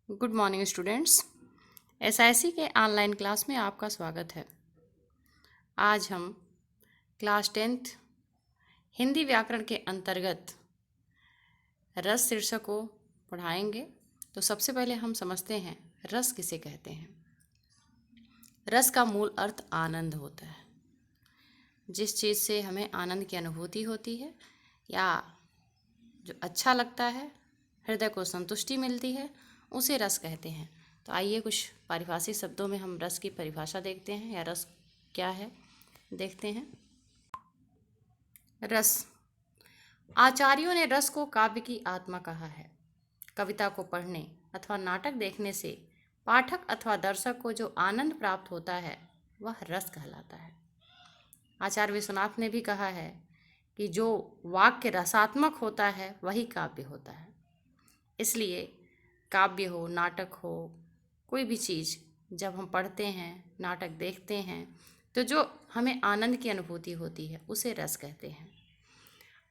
Good morning students. SIC के online class में आपका स्वागत है। आज हम क्लास 10th हिंदी व्याकरण के अंतर्गत रस शीर्षक को पढ़ाएंगे। तो सबसे पहले हम समझते हैं रस किसे कहते हैं। रस का मूल अर्थ आनंद होता है। जिस चीज़ से हमें आनंद की अनुभूति होती है या जो अच्छा लगता है, हृदय को संतुष्टि मिलती है, उसे रस कहते हैं। तो आइए कुछ पारिभाषिक शब्दों में हम रस की परिभाषा देखते हैं या रस क्या है देखते हैं। रस, आचार्यों ने रस को काव्य की आत्मा कहा है। कविता को पढ़ने अथवा नाटक देखने से पाठक अथवा दर्शक को जो आनंद प्राप्त होता है वह रस कहलाता है। आचार्य विश्वनाथ ने भी कहा है कि जो वाक्य रसात्मक होता है वही काव्य होता है। इसलिए काव्य हो, नाटक हो, कोई भी चीज़ जब हम पढ़ते हैं, नाटक देखते हैं, तो जो हमें आनंद की अनुभूति होती है उसे रस कहते हैं।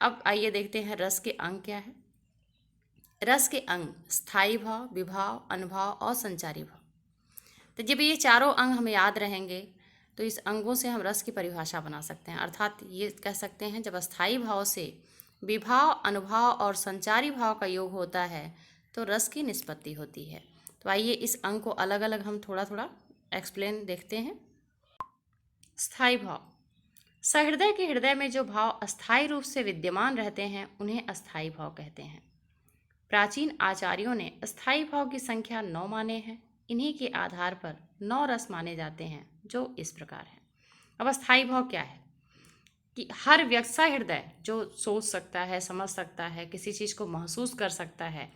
अब आइए देखते हैं रस के अंग क्या है। रस के अंग स्थायी भाव, विभाव, अनुभाव और संचारी भाव। तो जब ये चारों अंग हमें याद रहेंगे तो इस अंगों से हम रस की परिभाषा बना सकते हैं। अर्थात ये कह सकते हैं जब स्थायी भाव से विभाव, अनुभाव और संचारी भाव का योग होता है तो रस की निष्पत्ति होती है। तो आइए इस अंग को अलग अलग हम थोड़ा थोड़ा एक्सप्लेन देखते हैं। स्थायी भाव, सहृदय के हृदय में जो भाव अस्थायी रूप से विद्यमान रहते हैं उन्हें अस्थायी भाव कहते हैं। प्राचीन आचार्यों ने अस्थायी भाव की संख्या 9 माने हैं। इन्हीं के आधार पर 9 रस माने जाते हैं जो इस प्रकार हैं। अब अस्थायी भाव क्या है कि हर व्यक्ति हृदय जो सोच सकता है, समझ सकता है, किसी चीज़ को महसूस कर सकता है,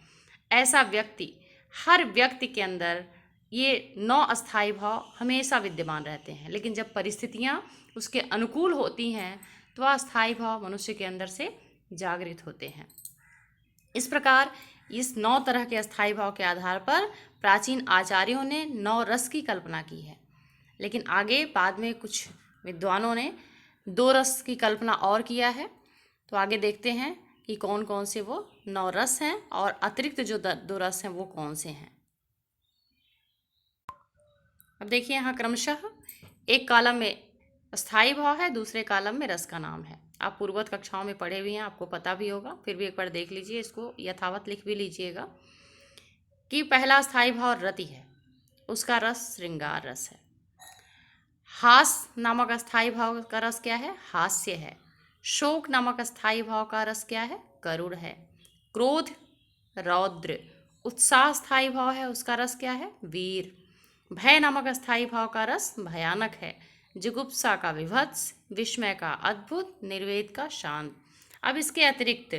ऐसा व्यक्ति, हर व्यक्ति के अंदर ये 9 अस्थायी भाव हमेशा विद्यमान रहते हैं। लेकिन जब परिस्थितियाँ उसके अनुकूल होती हैं तो वह अस्थायी भाव मनुष्य के अंदर से जागृत होते हैं। इस प्रकार इस 9 तरह के अस्थायी भाव के आधार पर प्राचीन आचार्यों ने 9 रस की कल्पना की है। लेकिन आगे बाद में कुछ विद्वानों ने 2 रस की कल्पना और किया है। तो आगे देखते हैं कि कौन कौन से वो 9 रस हैं और अतिरिक्त जो 2 रस हैं वो कौन से हैं। अब देखिए यहाँ क्रमशः एक कॉलम में स्थायी भाव है, दूसरे कॉलम में रस का नाम है। आप पूर्ववत कक्षाओं में पढ़े हुए हैं, आपको पता भी होगा, फिर भी एक बार देख लीजिए, इसको यथावत लिख भी लीजिएगा कि पहला स्थायी भाव रति है, उसका रस श्रृंगार रस है। हास नामक अस्थायी भाव का रस क्या है? हास्य है। शोक नामक अस्थायी भाव का रस क्या है? करुण है। क्रोध रौद्र। उत्साह स्थायी भाव है, उसका रस क्या है? वीर। भय नामक अस्थायी भाव का रस भयानक है। जुगुप्सा का विभत्स, विस्मय का अद्भुत, निर्वेद का शांत। अब इसके अतिरिक्त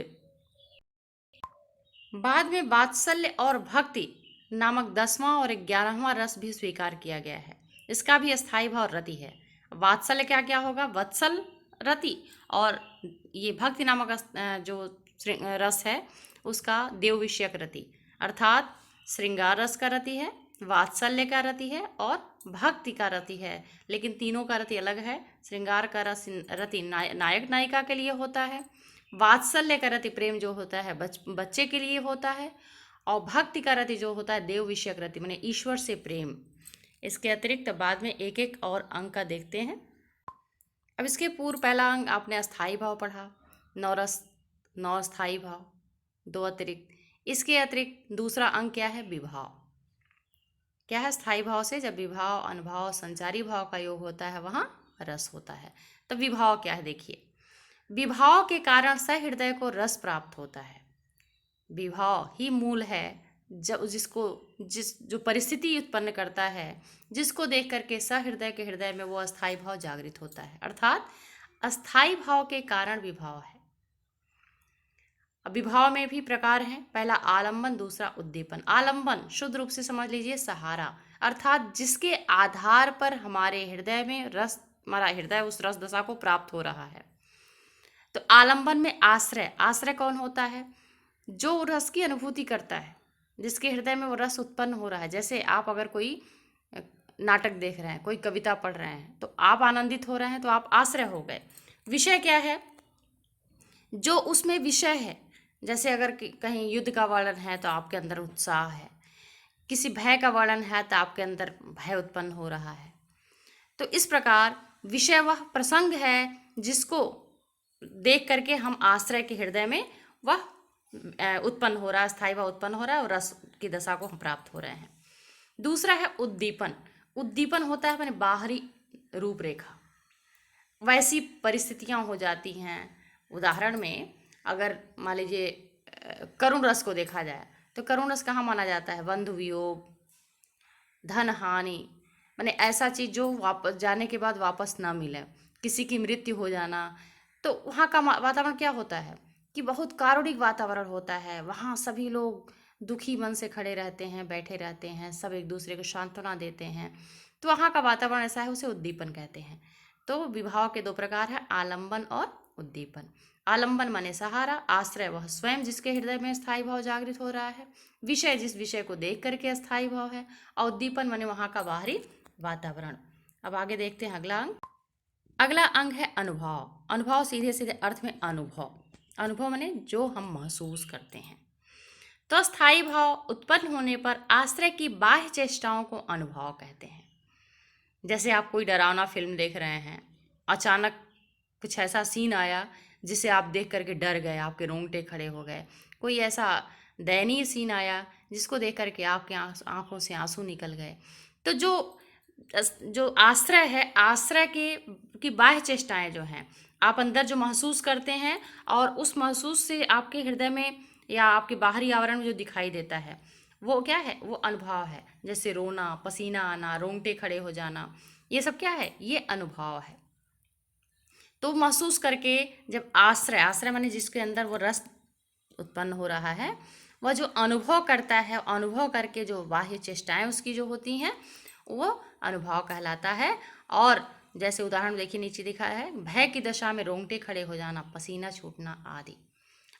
बाद में वात्सल्य और भक्ति नामक 10वां और 11वां रस भी स्वीकार किया गया है। इसका भी अस्थायी भाव रति है। वात्सल्य क्या क्या होगा? वत्सल रति, और ये भक्ति नामक जो रस है उसका देव विषयक रति, अर्थात श्रृंगार रस का रति है, वात्सल्य का रति है और भक्ति का रति है। लेकिन तीनों का रति अलग है। श्रृंगार का रस रति नायक नायिका के लिए होता है, वात्सल्य का रति प्रेम जो होता है बच्चे के लिए होता है, और भक्ति का रति जो होता है देव विषयक रति, माने ईश्वर से प्रेम। इसके अतिरिक्त बाद में एक एक और अंग का देखते हैं। अब इसके पूर्व पहला अंग आपने अस्थायी भाव पढ़ा, 9 रस, 9 स्थायी भाव, 2 अतिरिक्त। इसके अतिरिक्त दूसरा अंग क्या है? विभाव। क्या है? स्थायी भाव से जब विभाव, अनुभाव, संचारी भाव का योग होता है वहाँ रस होता है। तो विभाव क्या है देखिए। विभाव के कारण सहृदय को रस प्राप्त होता है। विभाव ही मूल है जब जो परिस्थिति उत्पन्न करता है, जिसको देख करके सहृदय के हृदय में वो अस्थायी भाव जागृत होता है, अर्थात अस्थायी भाव के कारण विभाव है। अब विभाव में भी प्रकार हैं। पहला आलंबन, दूसरा उद्दीपन। आलंबन शुद्ध रूप से समझ लीजिए सहारा, अर्थात जिसके आधार पर हमारे हृदय में रस, हमारा हृदय उस रस दशा को प्राप्त हो रहा है। तो आलंबन में आश्रय, आश्रय कौन होता है? जो रस की अनुभूति करता है, जिसके हृदय में वो रस उत्पन्न हो रहा है। जैसे आप अगर कोई नाटक देख रहे हैं, कोई कविता पढ़ रहे हैं, तो आप आनंदित हो रहे हैं तो आप आश्रय हो गए। विषय क्या है? जो उसमें विषय है। जैसे अगर कहीं युद्ध का वर्णन है तो आपके अंदर उत्साह है, किसी भय का वर्णन है तो आपके अंदर भय उत्पन्न हो रहा है। तो इस प्रकार विषय वह प्रसंग है जिसको देख करके हम आश्रय के हृदय में वह उत्पन्न हो रहा है, स्थायी भाव उत्पन्न हो रहा है और रस की दशा को हम प्राप्त हो रहे हैं। दूसरा है उद्दीपन। उद्दीपन होता है अपने बाहरी रूपरेखा, वैसी परिस्थितियां हो जाती हैं। उदाहरण में अगर मान लीजिए करुण रस को देखा जाए तो करुण रस कहाँ माना जाता है? बंधु वियोग, धन हानि, माने ऐसा चीज जो वापस जाने के बाद वापस ना मिले, किसी की मृत्यु हो जाना। तो वहाँ का वातावरण क्या होता है कि बहुत कारुणिक वातावरण होता है। वहाँ सभी लोग दुखी मन से खड़े रहते हैं, बैठे रहते हैं, सब एक दूसरे को सांत्वना देते हैं। तो वहाँ का वातावरण ऐसा है, उसे उद्दीपन कहते हैं। तो विवाह के दो प्रकार है, आलंबन और उद्दीपन। आलंबन माने सहारा, आश्रय वह स्वयं जिसके हृदय में स्थायी भाव जागृत हो रहा है, विषय जिस विषय को देख करके स्थायी भाव है, और उद्दीपन माने वहाँ का बाहरी वातावरण। अब आगे देखते हैं अगला अंग। अगला अंग है अनुभव। अनुभव सीधे सीधे अर्थ में अनुभव, अनुभव माने जो हम महसूस करते हैं। तो स्थायी भाव उत्पन्न होने पर आश्रय की बाह्य चेष्टाओं को अनुभव कहते हैं। जैसे आप कोई डरावना फिल्म देख रहे हैं, अचानक कुछ ऐसा सीन आया जिसे आप देख करके डर गए, आपके रोंगटे खड़े हो गए। कोई ऐसा दयनीय सीन आया जिसको देख करके आपके आंखों से आंसू निकल गए। तो जो आश्रय है, आश्रय की बाह्य चेष्टाएं जो हैं, आप अंदर जो महसूस करते हैं और उस महसूस से आपके हृदय में या आपके बाहरी आवरण में जो दिखाई देता है वो क्या है? वो अनुभव है। जैसे रोना, पसीना आना, रोंगटे खड़े हो जाना, ये सब क्या है? ये अनुभव है। तो महसूस करके जब आश्रय, आश्रय माने जिसके अंदर वो रस उत्पन्न हो रहा है, वह जो अनुभव करता है, अनुभव करके जो बाह्य चेष्टाएं उसकी जो होती हैं वो अनुभव कहलाता है। और जैसे उदाहरण देखिए नीचे दिखा है, भय की दशा में रोंगटे खड़े हो जाना, पसीना छूटना आदि।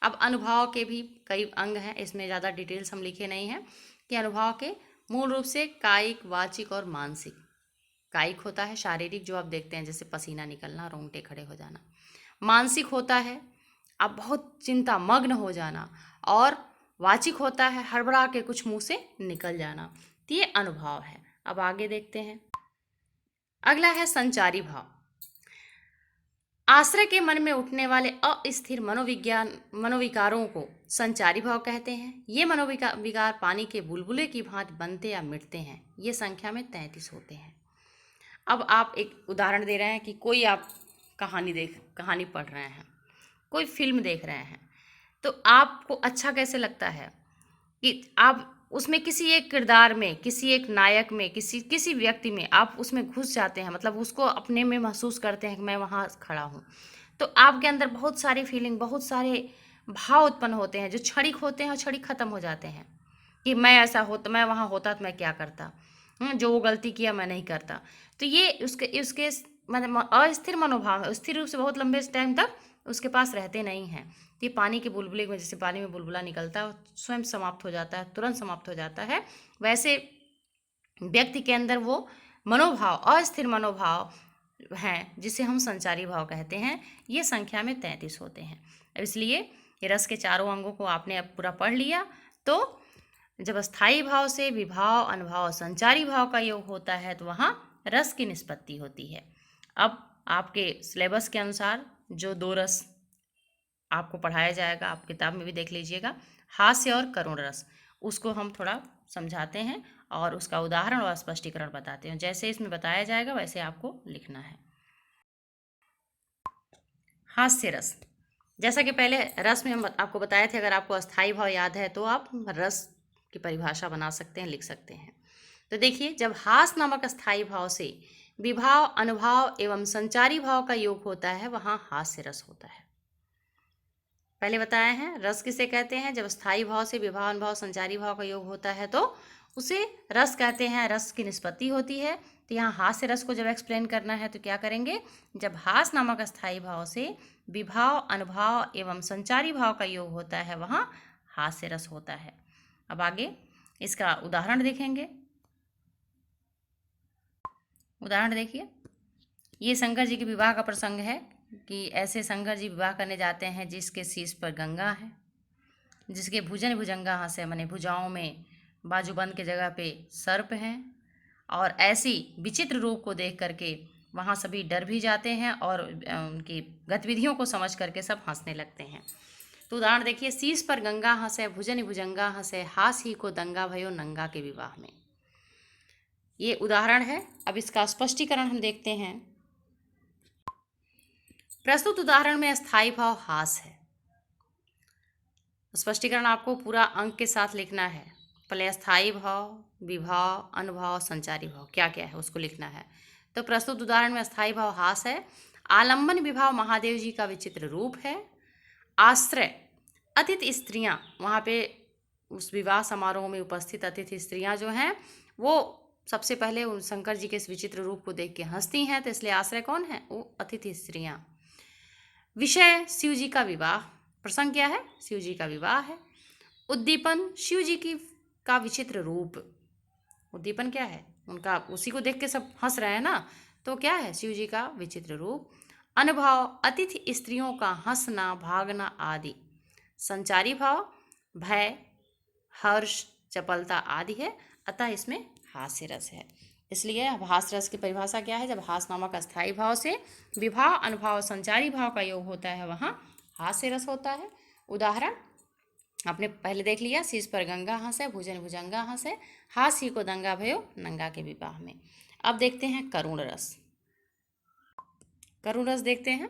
अब अनुभव के भी कई अंग हैं, इसमें ज़्यादा डिटेल्स हम लिखे नहीं हैं कि अनुभव के मूल रूप से कायिक, वाचिक और मानसिक। कायिक होता है शारीरिक, जो आप देखते हैं जैसे पसीना निकलना, रोंगटे खड़े हो जाना। मानसिक होता है आप बहुत चिंता मग्न हो जाना, और वाचिक होता है हड़बड़ा के कुछ मुंह से निकल जाना। तो ये अनुभव है। अब आगे देखते हैं। अगला है संचारी भाव। आश्रय के मन में उठने वाले अस्थिर मनोविकारों को संचारी भाव कहते हैं। ये विकार पानी के बुलबुले की भांति बनते या मिटते हैं। ये संख्या में 33 होते हैं। अब आप एक उदाहरण दे रहे हैं कि कोई आप कहानी पढ़ रहे हैं, कोई फिल्म देख रहे हैं, तो आपको अच्छा कैसे लगता है कि आप उसमें किसी एक किरदार में, किसी एक नायक में, किसी व्यक्ति में आप उसमें घुस जाते हैं, मतलब उसको अपने में महसूस करते हैं कि मैं वहाँ खड़ा हूँ। तो आपके अंदर बहुत सारी फीलिंग, बहुत सारे भाव उत्पन्न होते हैं जो क्षणिक होते हैं और क्षणिक खत्म हो जाते हैं कि मैं ऐसा होता, मैं वहाँ होता तो मैं क्या करता, जो वो गलती किया मैं नहीं करता। तो ये उसके मतलब अस्थिर मनोभाव है, स्थिर रूप से बहुत लंबे टाइम तक उसके पास रहते नहीं हैं। ये पानी के बुलबुले में, जैसे पानी में बुलबुला निकलता है स्वयं समाप्त हो जाता है, तुरंत समाप्त हो जाता है, वैसे व्यक्ति के अंदर वो मनोभाव, अस्थिर मनोभाव हैं जिसे हम संचारी भाव कहते हैं। ये संख्या में 33 होते हैं। इसलिए ये रस के चारों अंगों को आपने अब पूरा पढ़ लिया। तो जब स्थायी भाव से विभाव, अनुभव, संचारी भाव का योग होता है तो वहाँ रस की निष्पत्ति होती है। अब आपके सिलेबस के अनुसार जो 2 रस आपको पढ़ाया जाएगा, आप किताब में भी देख लीजिएगा, हास्य और करुण रस, उसको हम थोड़ा समझाते हैं और उसका उदाहरण और स्पष्टीकरण बताते हैं। जैसे इसमें बताया जाएगा वैसे आपको लिखना है। हास्य रस, जैसा कि पहले रस में हम आपको बताए थे, अगर आपको अस्थायी भाव याद है तो आप रस की परिभाषा बना सकते हैं, लिख सकते हैं। तो देखिए, जब हास नामक स्थायी भाव से विभाव, अनुभव एवं संचारी भाव का योग होता है वहाँ हास्य रस होता है। पहले बताए हैं रस किसे कहते हैं? जब स्थायी भाव से विभाव, अनुभव, संचारी भाव का योग होता है तो उसे रस कहते हैं, रस की निष्पत्ति होती है। तो यहाँ हास्य रस को जब एक्सप्लेन करना है तो क्या करेंगे? जब हास नामक स्थायी भाव से विभाव, अनुभव एवं संचारी भाव का योग होता है वहाँ हास्य रस होता है। अब आगे इसका उदाहरण देखेंगे। उदाहरण देखिए, ये शंकर जी के विवाह का प्रसंग है कि ऐसे शंकर जी विवाह करने जाते हैं जिसके शीश पर गंगा है, जिसके भुजंगा से माने भुजाओं में बाजूबंद के जगह पे सर्प हैं, और ऐसी विचित्र रूप को देख करके वहाँ सभी डर भी जाते हैं और उनकी गतिविधियों को समझ करके सब हंसने लगते हैं। तो उदाहरण देखिए, शीश पर गंगा हंसे, भुजन भुजंगा हंसे, हास ही को दंगा भयो नंगा के विवाह में। ये उदाहरण है। अब इसका स्पष्टीकरण हम देखते हैं। प्रस्तुत उदाहरण में स्थायी भाव हास है। स्पष्टीकरण आपको पूरा अंक के साथ लिखना है। पहले स्थायी भाव, विभाव, अनुभाव, संचारी भाव क्या क्या है उसको लिखना है। तो प्रस्तुत उदाहरण में स्थायी भाव हास है। आलंबन विभाव महादेव जी का विचित्र रूप है। आश्रय अतिथि स्त्रियां, वहाँ पे उस विवाह समारोह में उपस्थित अतिथि स्त्रियां जो हैं वो सबसे पहले उन शंकर जी के इस विचित्र रूप को देख के हंसती हैं, तो इसलिए आश्रय कौन है? वो अतिथि स्त्रियां। विषय शिव जी का विवाह, प्रसंग क्या है? शिव जी का विवाह है। उद्दीपन शिव जी की का विचित्र रूप। उद्दीपन क्या है? उनका, उसी को देख के सब हंस रहे हैं ना, तो क्या है? शिव जी का विचित्र रूप। अनुभव अतिथि स्त्रियों का हंसना, भागना आदि। संचारी भाव भय, हर्ष, चपलता आदि है, अतः इसमें हास्य रस है। इसलिए अब हास्य रस की परिभाषा क्या है? जब हास नामक अस्थायी भाव से विभाव, अनुभाव, संचारी भाव का योग होता है वहाँ हास्य रस होता है। उदाहरण आपने पहले देख लिया, शीश पर गंगा हंसे, भुजन भुजंगा हंसे, हास ही को दंगा भयो नंगा के विवाह में। अब देखते हैं करुण रस। करुण रस देखते हैं।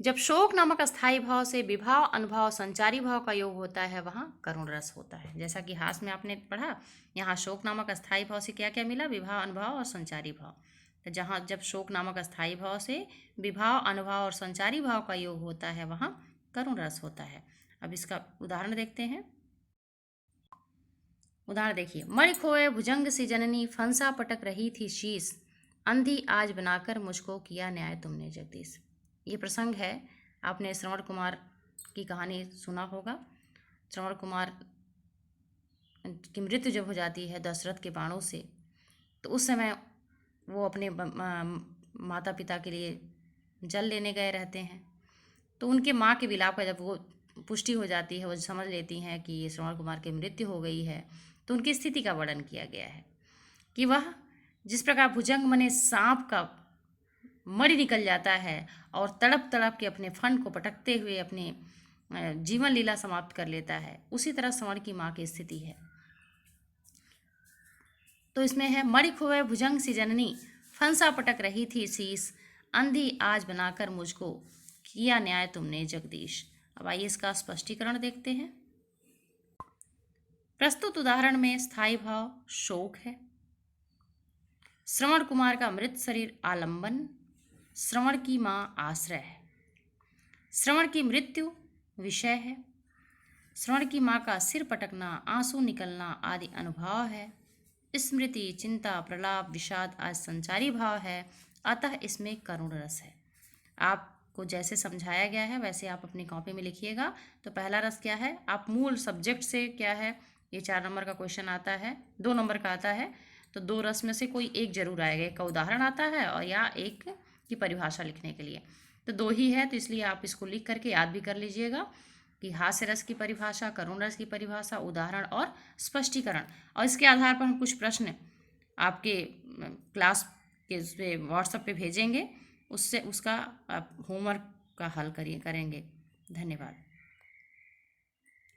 जब शोक नामक अस्थायी भाव से विभाव, अनुभाव, संचारी भाव का योग होता है वहाँ करुण रस होता है। जैसा कि हास में आपने पढ़ा, यहाँ शोक नामक अस्थायी भाव से क्या क्या मिला? विभाव, अनुभाव और संचारी भाव। तो जहाँ जब शोक नामक अस्थायी भाव से विभाव, अनुभाव और संचारी भाव का योग होता है वहाँ करुण रस होता है। अब इसका उदाहरण देखते हैं। उदाहरण देखिए, मणि खोए भुजंग सी जननी, फंसा पटक रही थी शीस, अंधी आज बनाकर मुझको किया न्याय तुमने जगदीश। ये प्रसंग है, आपने श्रवण कुमार की कहानी सुना होगा। श्रवण कुमार की मृत्यु जब हो जाती है दशरथ के बाणों से, तो उस समय वो अपने माता पिता के लिए जल लेने गए रहते हैं। तो उनके माँ के विलाप का जब वो पुष्टि हो जाती है, वो समझ लेती हैं कि ये श्रवण कुमार की मृत्यु हो गई है, तो उनकी स्थिति का वर्णन किया गया है कि वह जिस प्रकार भुजंग मने सांप का मणि निकल जाता है और तड़प तड़प के अपने फन को पटकते हुए अपने जीवन लीला समाप्त कर लेता है, उसी तरह श्रवण की माँ की स्थिति है। तो इसमें है, मणि खोए भुजंग सी जननी, फंसा पटक रही थी शीस, अंधी आज बनाकर मुझको किया न्याय तुमने जगदीश। अब आइए इसका स्पष्टीकरण देखते हैं। प्रस्तुत उदाहरण में स्थायी भाव शोक है। श्रवण कुमार का मृत शरीर आलंबन, श्रवण की माँ आश्रय है। श्रवण की मृत्यु विषय है। श्रवण की माँ का सिर पटकना, आंसू निकलना आदि अनुभाव है। स्मृति, चिंता, प्रलाप, विषाद आज संचारी भाव है, अतः इसमें करुण रस है। आपको जैसे समझाया गया है वैसे आप अपनी कॉपी में लिखिएगा। तो पहला रस क्या है? आप मूल सब्जेक्ट से क्या है, ये 4 नंबर का क्वेश्चन आता है, 2 नंबर का आता है, तो 2 रस में से कोई एक जरूर आएगा। एक का उदाहरण आता है और या एक की परिभाषा लिखने के लिए, तो 2 ही है, तो इसलिए आप इसको लिख करके याद भी कर लीजिएगा कि हास्य रस की परिभाषा, करुण रस की परिभाषा, उदाहरण और स्पष्टीकरण। और इसके आधार पर हम कुछ प्रश्न आपके क्लास के व्हाट्सएप पे भेजेंगे, उससे उसका आप होमवर्क का हल करेंगे। धन्यवाद।